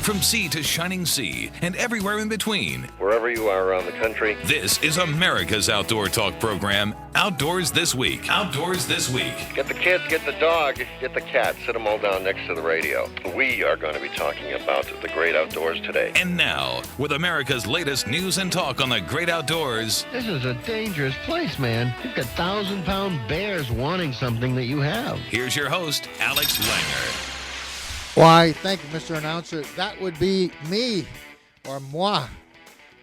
From sea to shining sea and everywhere in between. Wherever you are around the country. This is America's Outdoor Talk program, Outdoors This Week. Outdoors This Week. Get the kids, get the dog, get the cat. Sit them all down next to the radio. We are going to be talking about the great outdoors today. And now, with America's latest news and talk on the great outdoors. This is a dangerous place, man. You've got 1,000-pound bears wanting something that you have. Here's your host, Alex Langer. Why, thank you, Mr. Announcer. That would be me, or moi,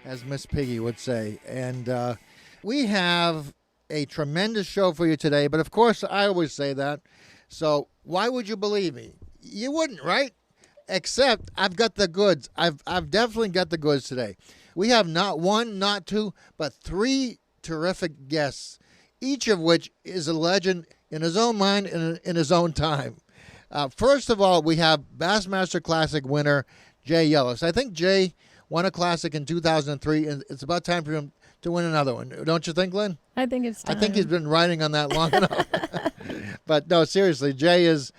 as Miss Piggy would say. And we have a tremendous show for you today, but of course, I always say that. So why would you believe me? You wouldn't, right? Except I've got the goods. I've definitely got the goods today. We have not one, not two, but three terrific guests, each of which is a legend in his own mind and in his own time. First of all, we have Bassmaster Classic winner Jay Yelas. I think Jay won a Classic in 2003, and it's about time for him to win another one. Don't you think, Lynn? I think it's time. I think he's been riding on that long enough. But no, seriously, Jay is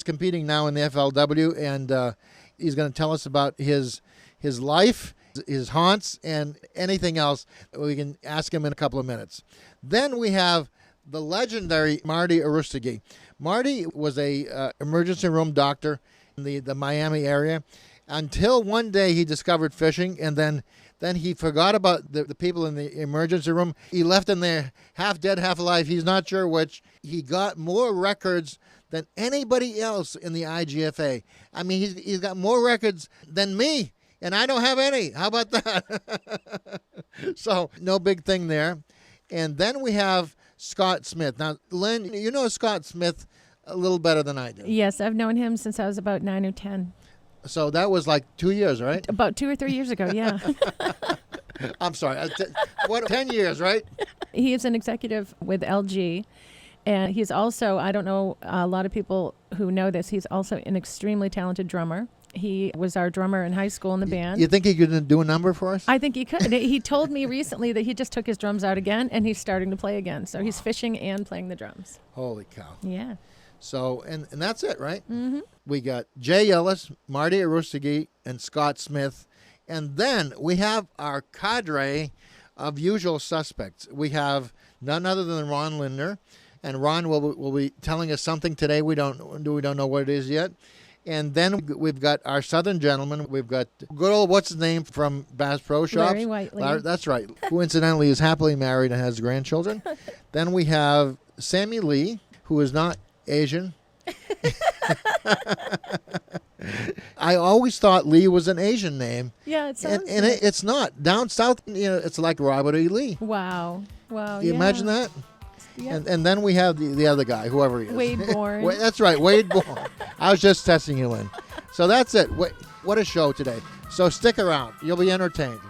competing now in the FLW, and he's going to tell us about his life, his haunts, and anything else. We can ask him in a couple of minutes. Then we have the legendary Marty Arostegui. Marty was a emergency room doctor in the Miami area until one day he discovered fishing, and then he forgot about the people in the emergency room. He left them there half dead, half alive. He's not sure which. He got more records than anybody else in the IGFA. I mean, he's got more records than me, and I don't have any. How about that? So no big thing there. And then we have Scott Smith. Now, Lynn, you know Scott Smith a little better than I do. Yes, I've known him since I was about 9 or 10. So that was like 2 years, right? About 2 or 3 years ago, yeah. I'm sorry. 10 years, right? He is an executive with LG, and he's also, I don't know a lot of people who know this, he's also an extremely talented drummer. He was our drummer in high school in the band. You think he could do a number for us? I think he could. He told me recently that he just took his drums out again, and he's starting to play again. So he's fishing and playing the drums. Holy cow. Yeah. So, and that's it, right? Mm-hmm. We got Jay Yelas, Marty Arostegui, and Scott Smith. And then we have our cadre of usual suspects. We have none other than Ron Lindner. And Ron will be telling us something today. We don't know what it is yet. And then we've got our Southern gentleman. We've got good old, what's his name from Bass Pro Shops? Larry Whiteley. That's right. Who incidentally is happily married and has grandchildren. Then we have Sammy Lee, who is not Asian. I always thought Lee was an Asian name. Yeah, it sounds and it's not. Down south, it's like Robert E. Lee. Wow. You imagine that? Yeah. And then we have the other guy, whoever he is. Wade Bourne. That's right, Wade Bourne. I was just testing you in. So that's it. What a show today. So stick around. You'll be entertained.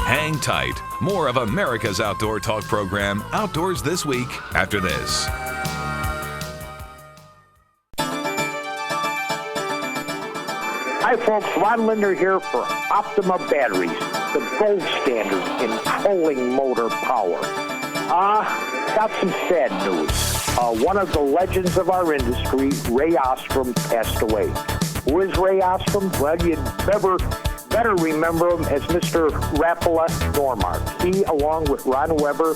Hang tight. More of America's Outdoor Talk program, Outdoors This Week, after this. Hi, folks. Ron Linder here for Optima Batteries, the gold standard in trolling motor power. Got some sad news. One of the legends of our industry, Ray Ostrom, passed away. Who is Ray Ostrom? Well, you'd better remember him as Mr. Rapala Normark. He, along with Ron Weber,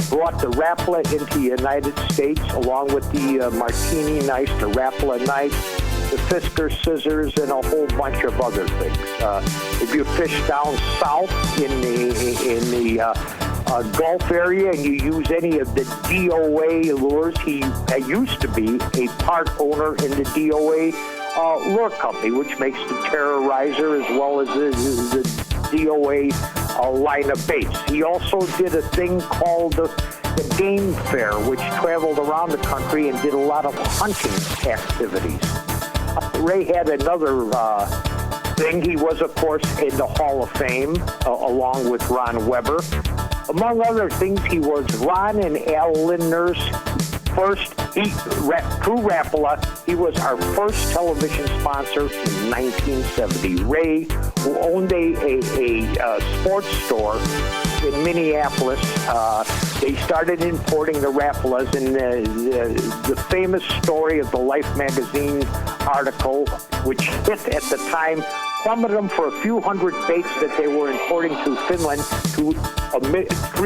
brought the Rapala into the United States, along with the Martini knife, the Rapala knife, the Fisker scissors, and a whole bunch of other things. If you fish down south in the Gulf area and you use any of the DOA lures, he used to be a part owner in the DOA lure company, which makes the Terrorizer as well as the DOA line of baits. He also did a thing called the Game Fair, which traveled around the country and did a lot of hunting activities. Ray had another thing. He was, of course, in the Hall of Fame, along with Ron Weber. Among other things, he was Ron and Al Lindner's first, through Rapala, he was our first television sponsor in 1970. Ray, who owned a sports store in Minneapolis, They started importing the Rapalas, and the famous story of the Life magazine article, which hit at the time, plummeted them for a few hundred baits that they were importing to Finland to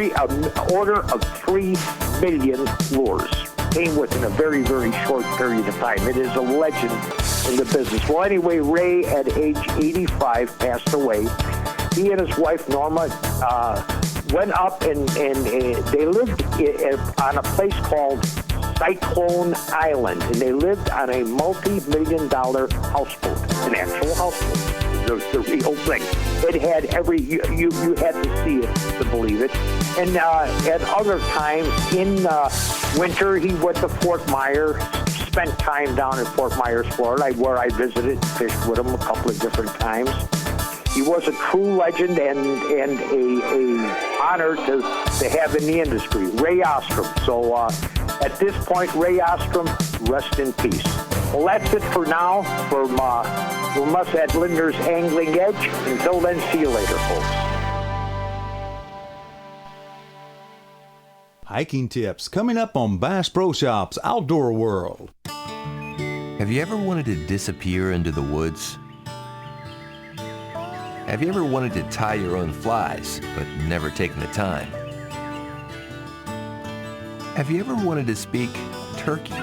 an order of 3 million lures. Came within a very, very short period of time. It is a legend in the business. Well, anyway, Ray, at age 85, passed away. He and his wife, Norma, went up and they lived on a place called Cyclone Island, and they lived on a multi-million-dollar houseboat, an actual houseboat, the real thing. It had you had to see it to believe it. And at other times in winter, he went to Fort Myers, spent time down in Fort Myers, Florida, where I visited and fished with him a couple of different times. He was a true legend and a honor to have in the industry. Ray Ostrom. So at this point, Ray Ostrom, rest in peace. Well, that's it for now from us at Linder's Angling Edge. Until then, see you later, folks. Hiking tips coming up on Bass Pro Shops Outdoor World. Have you ever wanted to disappear into the woods? Have you ever wanted to tie your own flies, but never taken the time? Have you ever wanted to speak turkey?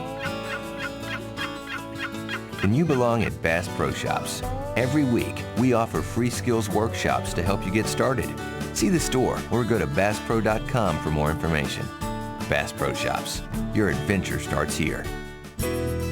Then you belong at Bass Pro Shops. Every week, we offer free skills workshops to help you get started. See the store or go to BassPro.com for more information. Bass Pro Shops. Your adventure starts here.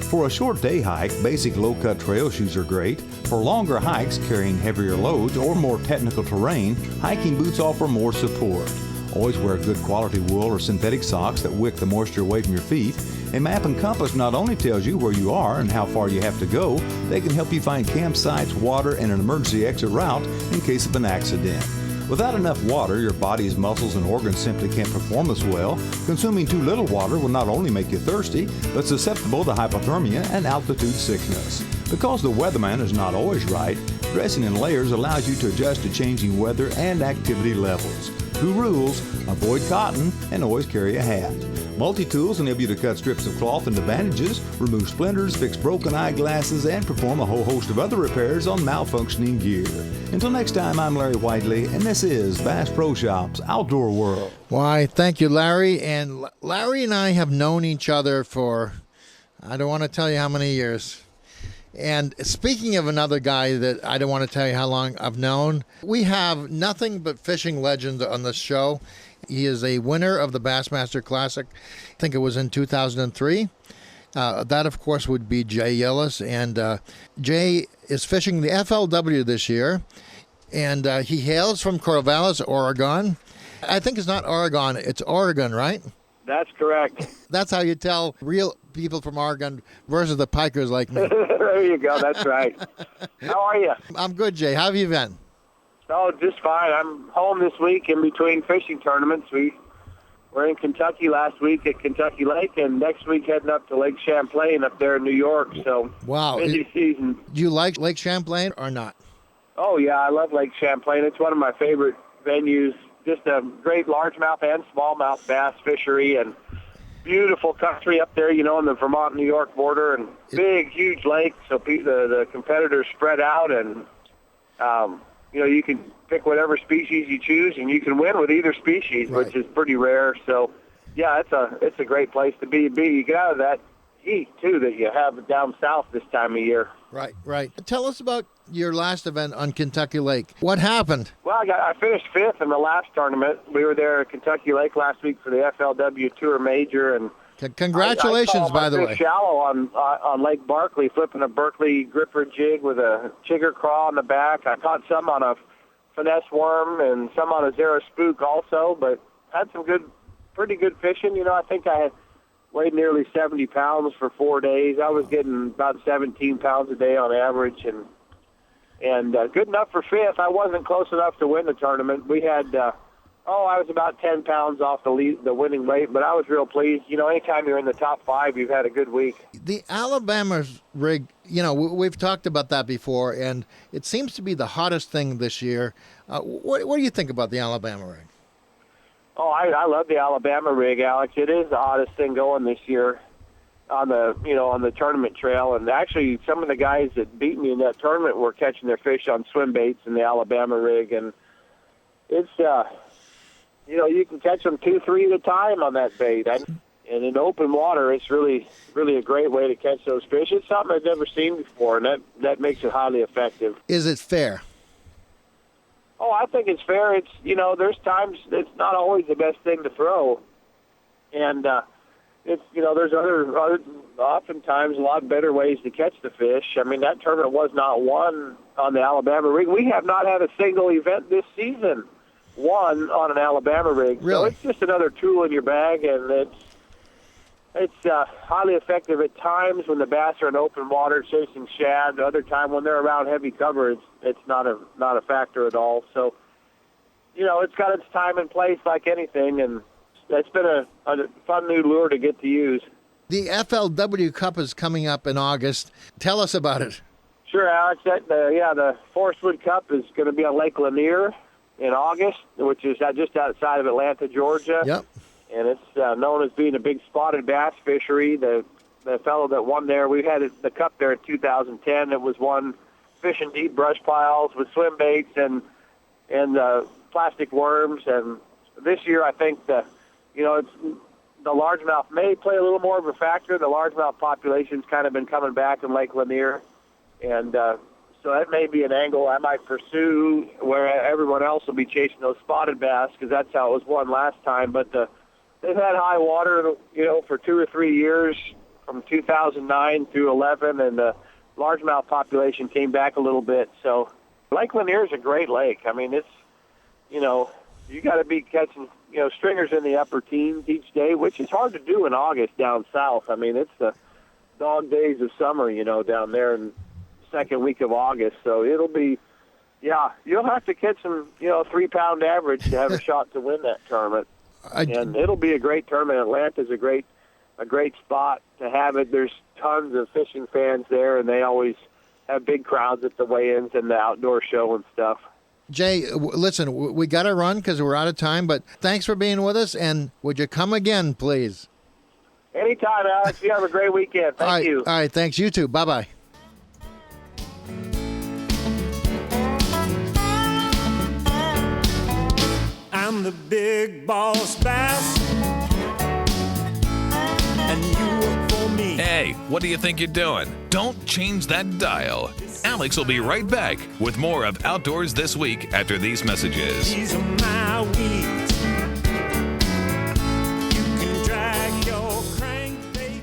For a short day hike, basic low-cut trail shoes are great. For longer hikes carrying heavier loads or more technical terrain, hiking boots offer more support. Always wear good quality wool or synthetic socks that wick the moisture away from your feet. A map and compass not only tells you where you are and how far you have to go, they can help you find campsites, water, and an emergency exit route in case of an accident. Without enough water, your body's muscles and organs simply can't perform as well. Consuming too little water will not only make you thirsty, but susceptible to hypothermia and altitude sickness. Because the weatherman is not always right, dressing in layers allows you to adjust to changing weather and activity levels. 2 rules: avoid cotton and always carry a hat. Multi-tools enable you to cut strips of cloth into bandages, remove splinters, fix broken eyeglasses, and perform a whole host of other repairs on malfunctioning gear. Until next time, I'm Larry Whiteley, and this is Bass Pro Shops Outdoor World. Why, thank you, Larry. And Larry and I have known each other for, I don't want to tell you how many years. And speaking of another guy that I don't want to tell you how long I've known, we have nothing but fishing legends on this show. He is a winner of the Bassmaster Classic. I think it was in 2003. That, of course, would be Jay Yelas. And Jay is fishing the FLW this year. And he hails from Corvallis, Oregon. I think it's not Oregon, it's Oregon, right? That's correct. That's how you tell real people from Oregon versus the pikers like me. There you go. That's right. How are you? I'm good, Jay. How have you been? Oh, just fine. I'm home this week in between fishing tournaments. We were in Kentucky last week at Kentucky Lake, and next week heading up to Lake Champlain up there in New York. So, wow, busy season. Do you like Lake Champlain or not? Oh, yeah, I love Lake Champlain. It's one of my favorite venues. Just a great largemouth and smallmouth bass fishery, and beautiful country up there, you know, on the Vermont-New York border, and big, huge lake, so the competitors spread out, and, you know, you can pick whatever species you choose, and you can win with either species, right, which is pretty rare. So, yeah, it's a great place to be. You get out of that heat, too, that you have down south this time of year. Right, right. Tell us about your last event on Kentucky Lake. What happened? Well, I finished 5th in the last tournament. We were there at Kentucky Lake last week for the FLW Tour Major, and congratulations, by the way. Shallow on Lake Barkley, flipping a Berkeley gripper jig with a chigger craw on the back. I caught some on a finesse worm and some on a Zero spook also, but had some pretty good fishing. You know, I think I had weighed nearly 70 pounds for 4 days. I was getting about 17 pounds a day on average, and good enough for 5th. I wasn't close enough to win the tournament. We had, I was about 10 pounds off the winning weight, but I was real pleased. You know, anytime you're in the top 5, you've had a good week. The Alabama rig, you know, we've talked about that before, and it seems to be the hottest thing this year. What do you think about the Alabama rig? Oh, I love the Alabama rig, Alex. It is the hottest thing going this year on the tournament trail. And actually, some of the guys that beat me in that tournament were catching their fish on swim baits in the Alabama rig. And it's, you can catch them 2-3 at a time on that bait. And in open water, it's really, really a great way to catch those fish. It's something I've never seen before, and that makes it highly effective. Is it fair? Oh, I think it's fair. It's, there's times it's not always the best thing to throw. And it's, there's other oftentimes a lot better ways to catch the fish. I mean, that tournament was not won on the Alabama rig. We have not had a single event this season won on an Alabama rig. Really? So it's just another tool in your bag, and it's highly effective at times when the bass are in open water chasing shad. The other time when they're around heavy cover, it's not a factor at all. So, it's got its time and place like anything, and it's been a fun new lure to get to use. The FLW Cup is coming up in August. Tell us about it. Sure, Alex. The Forest Wood Cup is going to be on Lake Lanier in August, which is just outside of Atlanta, Georgia. Yep. And it's known as being a big spotted bass fishery. The fellow that won there, we had the cup there in 2010. It was won fishing deep brush piles with swim baits and plastic worms. And this year, I think it's the largemouth may play a little more of a factor. The largemouth population's kind of been coming back in Lake Lanier, and so that may be an angle I might pursue where everyone else will be chasing those spotted bass, because that's how it was won last time. But they've had high water, for 2 or 3 years, from 2009 through 11, and the largemouth population came back a little bit. So Lake Lanier is a great lake. I mean, it's, you got to be catching, stringers in the upper teens each day, which is hard to do in August down south. I mean, it's the dog days of summer, down there in the second week of August. So it'll be, you'll have to catch some, 3-pound average to have a shot to win that tournament. And it'll be a great tournament. Atlanta's a great spot to have it. There's tons of fishing fans there, and they always have big crowds at the weigh-ins and the outdoor show and stuff. Jay, listen, we got to run because we're out of time, but thanks for being with us, and would you come again, please? Anytime, Alex. You have a great weekend. Thank you. All right, thanks. You too. Bye-bye. I'm the big boss bass, and you work for me. Hey, what do you think you're doing? Don't change that dial. Alex will be right back with more of Outdoors This Week after these messages. These are my weeds. You can drag your crankbait.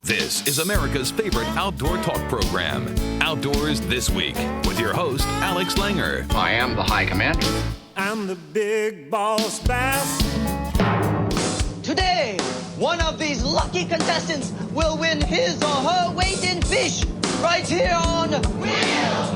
This is America's favorite outdoor talk program, Outdoors This Week, with your host, Alex Langer. I am the High Commander. I'm the big boss bass. Today, one of these lucky contestants will win his or her weight in fish right here on Wheel of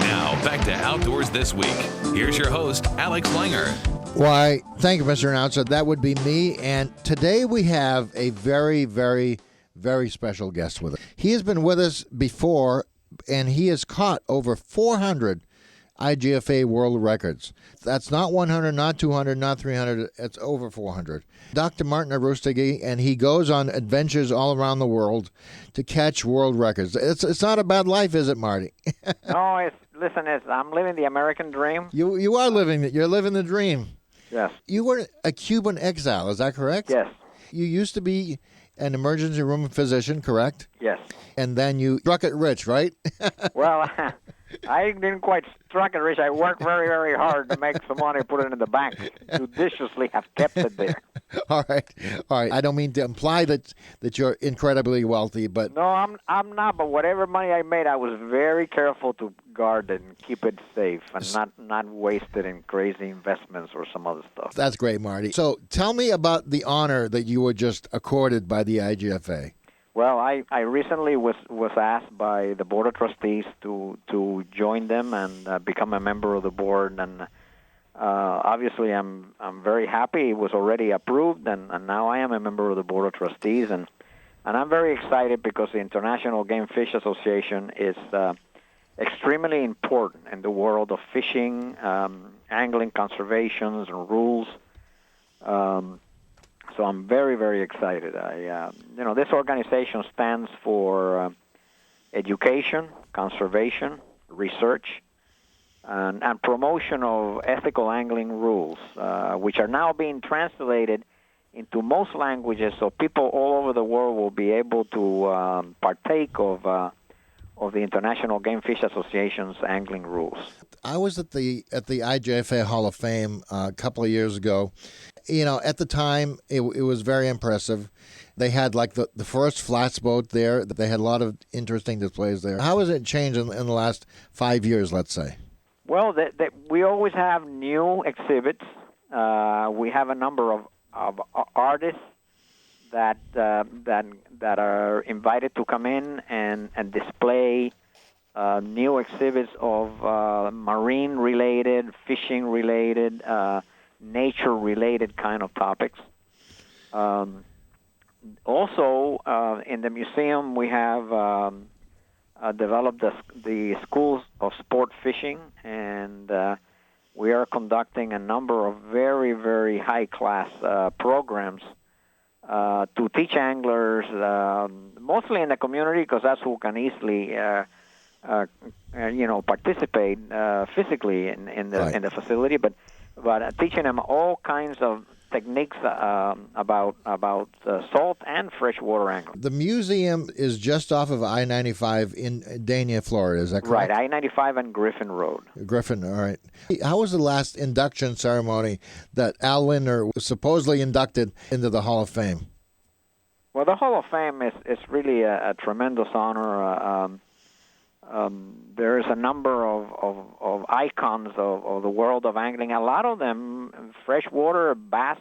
Now, back to Outdoors This Week. Here's your host, Alex Langer. Why, thank you, Mr. Announcer. That would be me. And today we have a very, very, very special guest with us. He has been with us before, and he has caught over 400 IGFA world records. That's not 100, not 200, not 300. It's over 400. Dr. Martin Arostegui, and he goes on adventures all around the world to catch world records. It's not a bad life, is it, Marty? No, I'm living the American dream. You are living it. You're living the dream. Yes. You were a Cuban exile, is that correct? Yes. You used to be an emergency room physician, correct? Yes. And then you struck it rich, right? Well, I didn't quite struck it rich. I worked very, very hard to make some money, put it in the bank. Judiciously have kept it there. All right. I don't mean to imply that you're incredibly wealthy, but no, I'm not. But whatever money I made, I was very careful to guard it and keep it safe and not waste it in crazy investments or some other stuff. That's great, Marty. So tell me about the honor that you were just accorded by the IGFA. Well, I recently was asked by the Board of Trustees to join them and become a member of the board, and obviously I'm very happy. It was already approved, and now I am a member of the Board of Trustees, and I'm very excited because the International Game Fish Association is extremely important in the world of fishing, angling conservations and rules. So I'm very, very excited. This organization stands for education, conservation, research, and promotion of ethical angling rules, which are now being translated into most languages, so people all over the world will be able to partake of the International Game Fish Association's angling rules. I was at the IGFA Hall of Fame a couple of years ago. At the time, it was very impressive. They had like the first flats boat there. They had a lot of interesting displays there. How has it changed in the last 5 years, let's say? Well, we always have new exhibits. We have a number of artists that are invited to come in and display new exhibits of marine-related, fishing-related, nature-related kind of topics. Also, in the museum, we have developed the Schools of Sport Fishing, and we are conducting a number of very, very high-class programs to teach anglers, mostly in the community, because that's who can easily participate physically in the facility, but teaching them all kinds of techniques about salt and freshwater angling. The museum is just off of I-95 in Dania, Florida. Is that correct? Right, I-95 and Griffin Road. Griffin, all right. How was the last induction ceremony that Al Lindner was supposedly inducted into the Hall of Fame? Well, the Hall of Fame is really a tremendous honor. There is a number of icons of the world of angling. A lot of them freshwater bass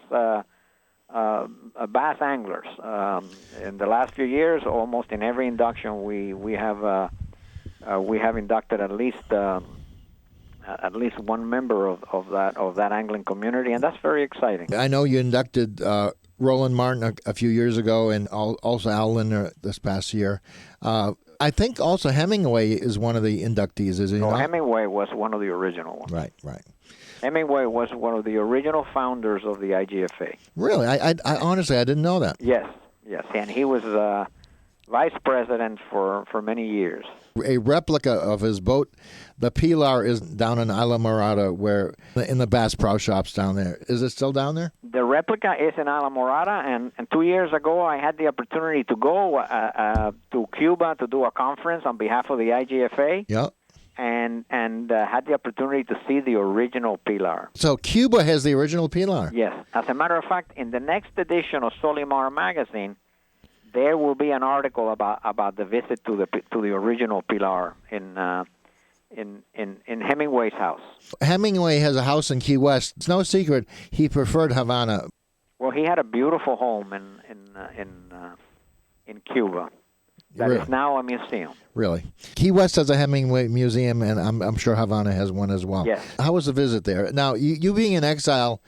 anglers. In the last few years, almost in every induction, we have inducted at least one member of that angling community, and that's very exciting. I know you inducted Roland Martin a few years ago, and also Al Lindner this past year. I think also Hemingway is one of the inductees, is he not? Hemingway was one of the original ones. Right. Hemingway was one of the original founders of the IGFA. Really? I honestly, I didn't know that. Yes, and he was vice president for many years. A replica of his boat, the Pilar, is down in Isla Morada, where in the Bass Pro Shops down there. Is it still down there? The replica is in Isla Morada, and 2 years ago I had the opportunity to go to Cuba to do a conference on behalf of the IGFA. Yeah. And had the opportunity to see the original Pilar. So Cuba has the original Pilar? Yes. As a matter of fact, in the next edition of Solimar magazine, there will be an article about the visit to the original Pilar in Hemingway's house. Hemingway has a house in Key West. It's no secret he preferred Havana. Well, he had a beautiful home in Cuba that is now a museum. Really? Key West has a Hemingway museum, and I'm sure Havana has one as well. Yes. How was the visit there? Now, you being in exile,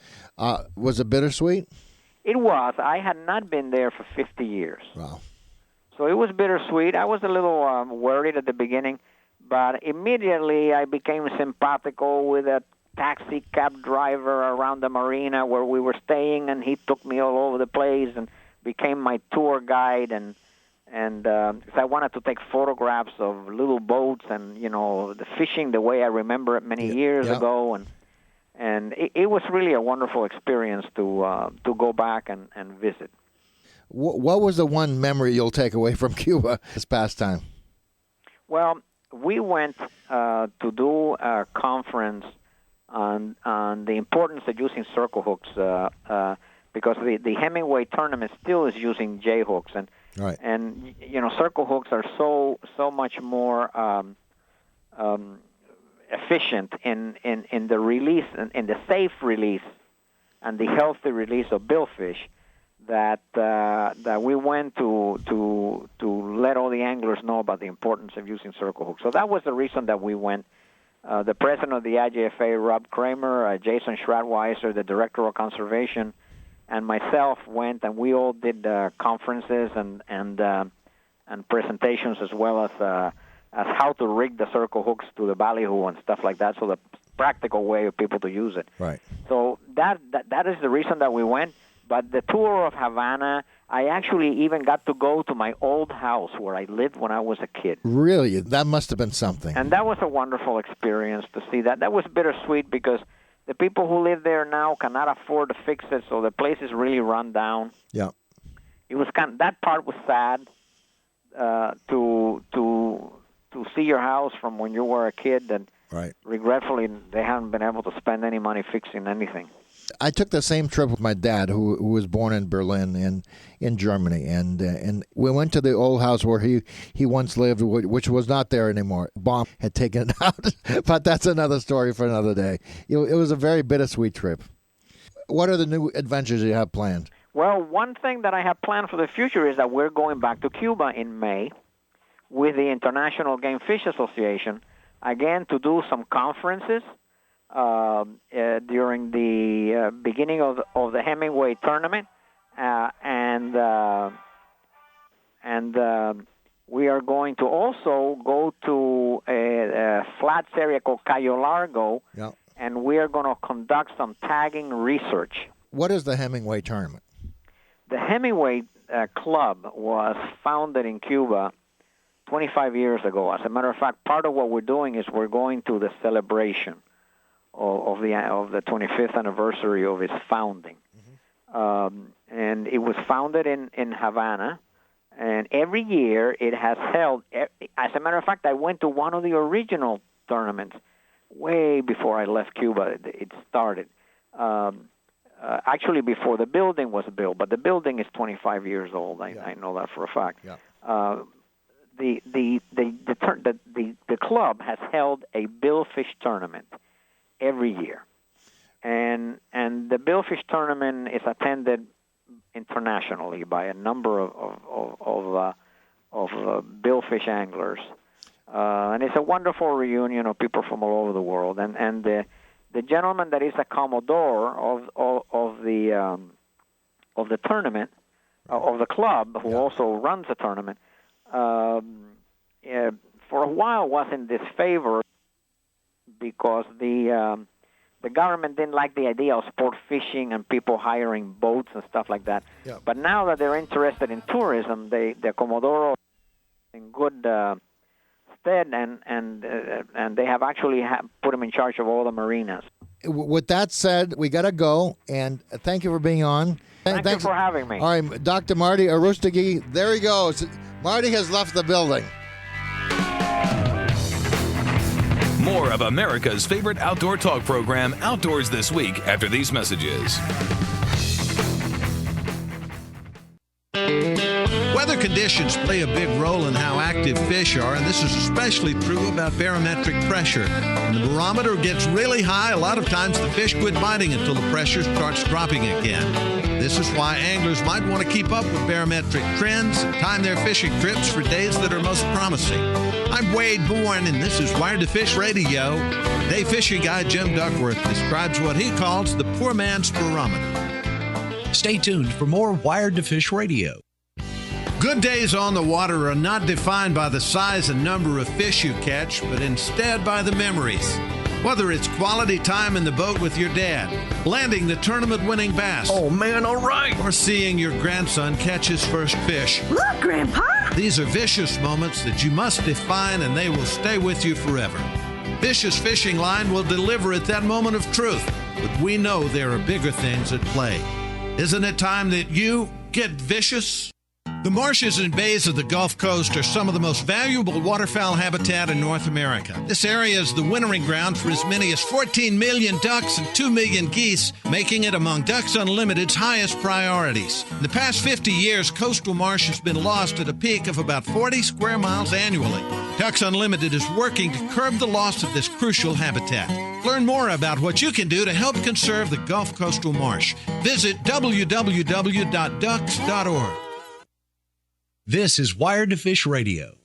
was it bittersweet? It was. I had not been there for 50 years. Wow. So it was bittersweet. I was a little worried at the beginning, but immediately I became simpatico with a taxi cab driver around the marina where we were staying, and he took me all over the place and became my tour guide, and because I wanted to take photographs of little boats and, the fishing the way I remember it many years ago, and it was really a wonderful experience to go back and visit. What was the one memory you'll take away from Cuba this past time? Well, we went to do a conference on the importance of using circle hooks because the Hemingway tournament still is using J hooks, and right. And circle hooks are so much more efficient in the release, in the safe release and the healthy release of billfish that we went to let all the anglers know about the importance of using circle hooks. So that was the reason that we went. The president of the IGFA, Rob Kramer, Jason Schratweiser, the director of conservation, and myself went, and we all did conferences and presentations, as well as as how to rig the circle hooks to the ballyhoo and stuff like that, so the practical way of people to use it. Right. So that is the reason that we went. But the tour of Havana, I actually even got to go to my old house where I lived when I was a kid. Really? That must have been something. And that was a wonderful experience to see that. That was bittersweet because the people who live there now cannot afford to fix it, so the place is really run down. Yeah. It was that part was sad to see your house from when you were a kid, and right. Regretfully they haven't been able to spend any money fixing anything. I took the same trip with my dad, who was born in Berlin in Germany, and we went to the old house where he once lived, which was not there anymore. Bomb had taken it out, but that's another story for another day. It was a very bittersweet trip. What are the new adventures you have planned? Well, one thing that I have planned for the future is that we're going back to Cuba in May with the International Game Fish Association, again to do some conferences during the beginning of the Hemingway tournament, and we are going to also go to a flats area called Cayo Largo, yeah. And we are going to conduct some tagging research. What is the Hemingway tournament? The Hemingway Club was founded in Cuba 25 years ago. As a matter of fact, part of what we're doing is we're going to the celebration of the 25th anniversary of its founding. Mm-hmm. And it was founded in Havana, and every year it has held. As a matter of fact, I went to one of the original tournaments way before I left Cuba. It started. Actually, before the building was built, but the building is 25 years old. I know that for a fact. Yeah. The club has held a billfish tournament every year, and the billfish tournament is attended internationally by a number of billfish anglers, and it's a wonderful reunion of people from all over the world. And the gentleman that is a commodore of the tournament, of the club, who also runs the tournament, for a while was in disfavor because the government didn't like the idea of sport fishing and people hiring boats and stuff like that. Yeah. But now that they're interested in tourism, the Comodoro in good stead, and they have actually put him in charge of all the marinas. With that said, we got to go, and thank you for being on. Thanks you for having me. All right, Dr. Marty Arostegui, there he goes. Marty has left the building. More of America's favorite outdoor talk program, Outdoors This Week, after these messages. Weather conditions play a big role in how active fish are, and this is especially true about barometric pressure. When the barometer gets really high, a lot of times the fish quit biting until the pressure starts dropping again. This is why anglers might want to keep up with barometric trends and time their fishing trips for days that are most promising. I'm Wade Bourne, and this is Wired to Fish Radio. Today, fishing guide Jim Duckworth describes what he calls the poor man's barometer. Stay tuned for more Wired to Fish Radio. Good days on the water are not defined by the size and number of fish you catch, but instead by the memories. Whether it's quality time in the boat with your dad, landing the tournament-winning bass. Oh, man, all right. Or seeing your grandson catch his first fish. Look, Grandpa! These are vicious moments that you must define, and they will stay with you forever. Vicious Fishing Line will deliver at that moment of truth, but we know there are bigger things at play. Isn't it time that you get vicious? The marshes and bays of the Gulf Coast are some of the most valuable waterfowl habitat in North America. This area is the wintering ground for as many as 14 million ducks and 2 million geese, making it among Ducks Unlimited's highest priorities. In the past 50 years, coastal marsh has been lost at a peak of about 40 square miles annually. Ducks Unlimited is working to curb the loss of this crucial habitat. Learn more about what you can do to help conserve the Gulf Coastal Marsh. Visit www.ducks.org. This is Wired to Fish Radio.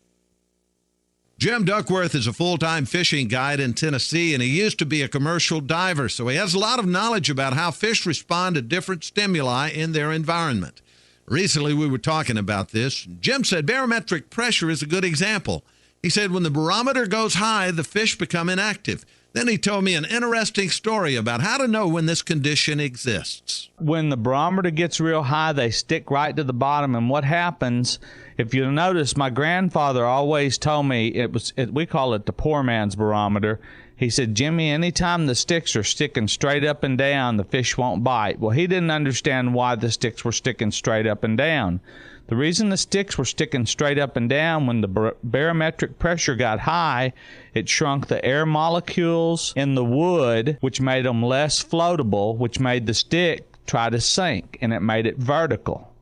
Jim Duckworth is a full-time fishing guide in Tennessee, and he used to be a commercial diver, so he has a lot of knowledge about how fish respond to different stimuli in their environment. Recently, we were talking about this. Jim said barometric pressure is a good example. He said when the barometer goes high, the fish become inactive. Then he told me an interesting story about how to know when this condition exists. When the barometer gets real high, they stick right to the bottom. And what happens, if you'll notice, my grandfather always told me, we call it the poor man's barometer. He said, Jimmy, anytime the sticks are sticking straight up and down, the fish won't bite. Well, he didn't understand why the sticks were sticking straight up and down. The reason the sticks were sticking straight up and down, when the barometric pressure got high, it shrunk the air molecules in the wood, which made them less floatable, which made the stick try to sink, and it made it vertical.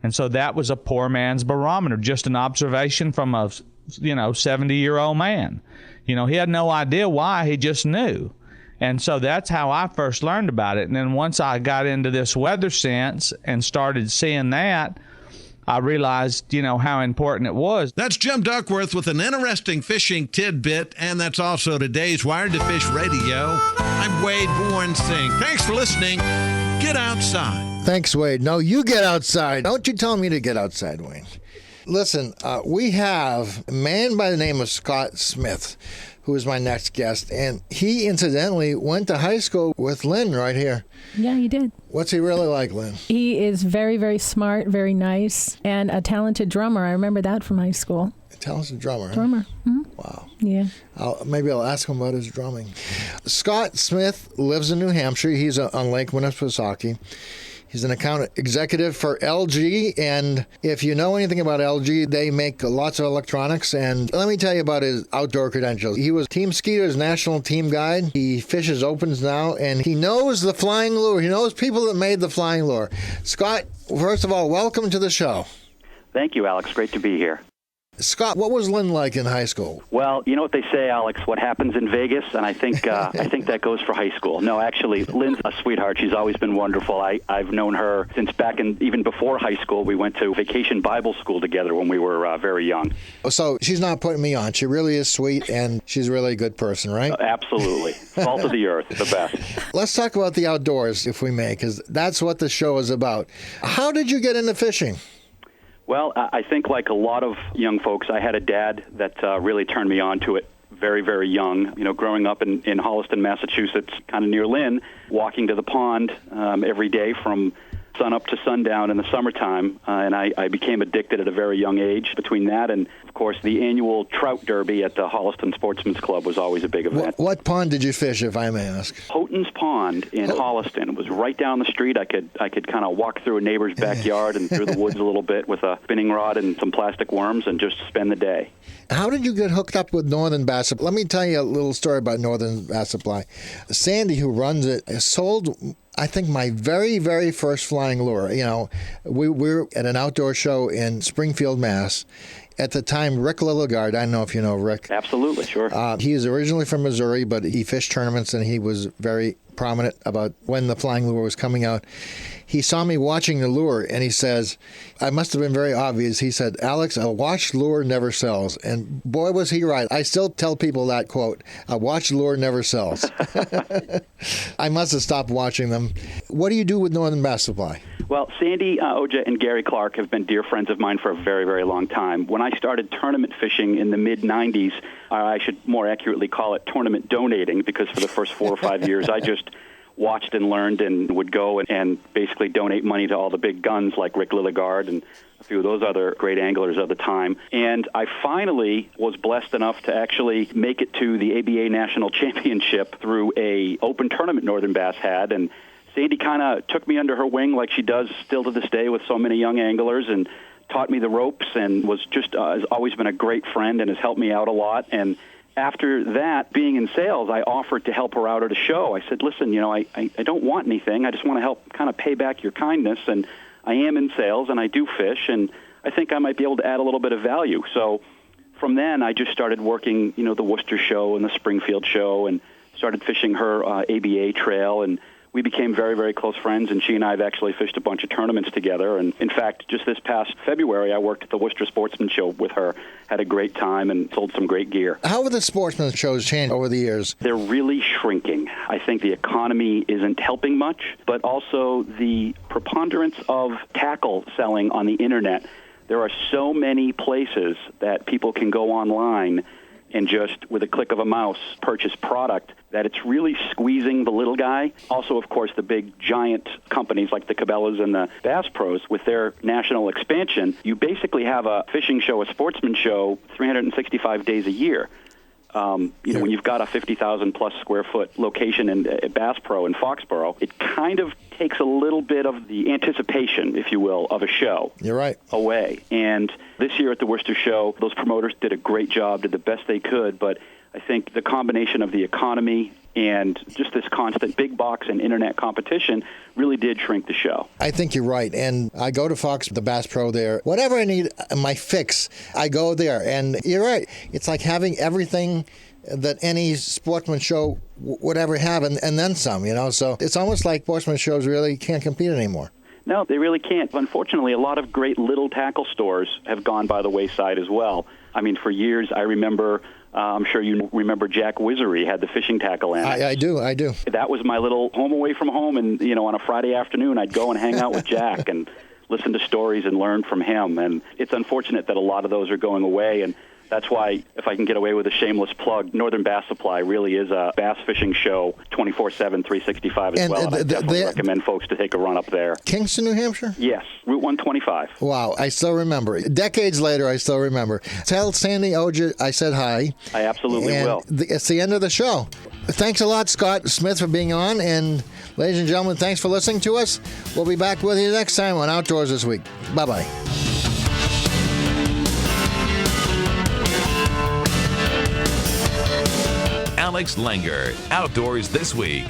And so that was a poor man's barometer, just an observation from a 70-year-old man. He had no idea why, he just knew. And so that's how I first learned about it. And then once I got into this weather sense and started seeing that, I realized, how important it was. That's Jim Duckworth with an interesting fishing tidbit, and that's also today's Wired to Fish Radio. I'm Wade Born-Singh. Thanks for listening. Get outside. Thanks, Wade. No, you get outside. Don't you tell me to get outside, Wayne. Listen, we have a man by the name of Scott Smith, who is my next guest, and he incidentally went to high school with Lynn right here. Yeah, he did. What's he really like, Lynn? He is very, very smart, very nice, and a talented drummer. I remember that from high school. A talented drummer. Drummer. Huh? Mm-hmm. Wow. Yeah. Maybe I'll ask him about his drumming. Scott Smith lives in New Hampshire. He's on Lake Winnipesaukee. He's an account executive for LG, and if you know anything about LG, they make lots of electronics, and let me tell you about his outdoor credentials. He was Team Skeeter's National Team guide. He fishes opens now, and he knows the flying lure. He knows people that made the flying lure. Scott, first of all, welcome to the show. Thank you, Alex. Great to be here. Scott, what was Lynn like in high school? Well, you know what they say, Alex, what happens in Vegas, and I think that goes for high school. No, actually, Lynn's a sweetheart. She's always been wonderful. I've known her since back in, even before high school. We went to vacation Bible school together when we were very young. So she's not putting me on. She really is sweet, and she's really a good person, right? Absolutely. Salt of the earth, the best. Let's talk about the outdoors, if we may, because that's what the show is about. How did you get into fishing? Well, I think like a lot of young folks, I had a dad that really turned me on to it very, very young. Growing up in Holliston, Massachusetts, kind of near Lynn, walking to the pond every day from sun up to sundown in the summertime, and I became addicted at a very young age. Between that and, of course, the annual trout derby at the Holliston Sportsman's Club was always a big event. What pond did you fish, if I may ask? Houghton's Pond in Holliston. It was right down the street. I could kind of walk through a neighbor's backyard and through the woods a little bit with a spinning rod and some plastic worms and just spend the day. How did you get hooked up with Northern Bass Supply? Let me tell you a little story about Northern Bass Supply. Sandy, who runs it, sold, I think, my very, very first flying lure. We were at an outdoor show in Springfield, Mass. At the time, Rick Lilligard, I don't know if you know Rick. Absolutely, sure. He is originally from Missouri, but he fished tournaments, and he was very prominent about when the flying lure was coming out. He saw me watching the lure, and he says, I must have been very obvious. He said, Alex, a watched lure never sells. And boy, was he right. I still tell people that quote, a watched lure never sells. I must have stopped watching them. What do you do with Northern Bass Supply? Well, Sandy Oja and Gary Clark have been dear friends of mine for a very, very long time. When I started tournament fishing in the mid-'90s, I should more accurately call it tournament donating, because for the first 4 or 5 years, I just watched and learned and would go and basically donate money to all the big guns like Rick Lilligard and a few of those other great anglers of the time. And I finally was blessed enough to actually make it to the ABA National Championship through a open tournament Northern Bass had. And Sandy kind of took me under her wing like she does still to this day with so many young anglers, and taught me the ropes, and was just has always been a great friend and has helped me out a lot. And after that, being in sales, I offered to help her out at a show. I said, listen, I don't want anything. I just want to help kind of pay back your kindness. And I am in sales, and I do fish, and I think I might be able to add a little bit of value. So from then, I just started working, the Worcester show and the Springfield show, and started fishing her ABA trail. And we became very, very close friends, and she and I have actually fished a bunch of tournaments together. And in fact, just this past February, I worked at the Worcester Sportsman Show with her, had a great time, and sold some great gear. How have the sportsman shows changed over the years? They're really shrinking. I think the economy isn't helping much, but also the preponderance of tackle selling on the internet There are so many places that people can go online and just, with a click of a mouse, purchase product that it's really squeezing the little guy. Also, of course, the big giant companies like the Cabela's and the Bass Pros, with their national expansion, you basically have a fishing show, a sportsman show, 365 days a year. When you've got a 50,000-plus square foot location in Bass Pro in Foxborough, it kind of takes a little bit of the anticipation, if you will, of a show. You're right. Away. And this year at the Worcester Show, those promoters did a great job, did the best they could, but I think the combination of the economy and just this constant big box and internet competition really did shrink the show. I think you're right. And I go to Fox, the Bass Pro there. Whatever I need, my fix, I go there. And you're right. It's like having everything that any sportsman show would ever have, and then some, So it's almost like sportsman shows really can't compete anymore. No, they really can't. Unfortunately, a lot of great little tackle stores have gone by the wayside as well. I mean, for years, I remember, I'm sure you remember Jack Wisery had the fishing tackle annex. I do. That was my little home away from home, and, on a Friday afternoon, I'd go and hang out with Jack and listen to stories and learn from him. And it's unfortunate that a lot of those are going away, and that's why, if I can get away with a shameless plug, Northern Bass Supply really is a bass fishing show 24/7, 365 as well. And I definitely recommend folks to take a run up there. Kingston, New Hampshire? Yes, Route 125. Wow, I still remember. Decades later, I still remember. Tell Sandy Oja I said hi. I absolutely will. It's the end of the show. Thanks a lot, Scott Smith, for being on. And ladies and gentlemen, thanks for listening to us. We'll be back with you next time on Outdoors This Week. Bye-bye. Alex Langer, Outdoors This Week.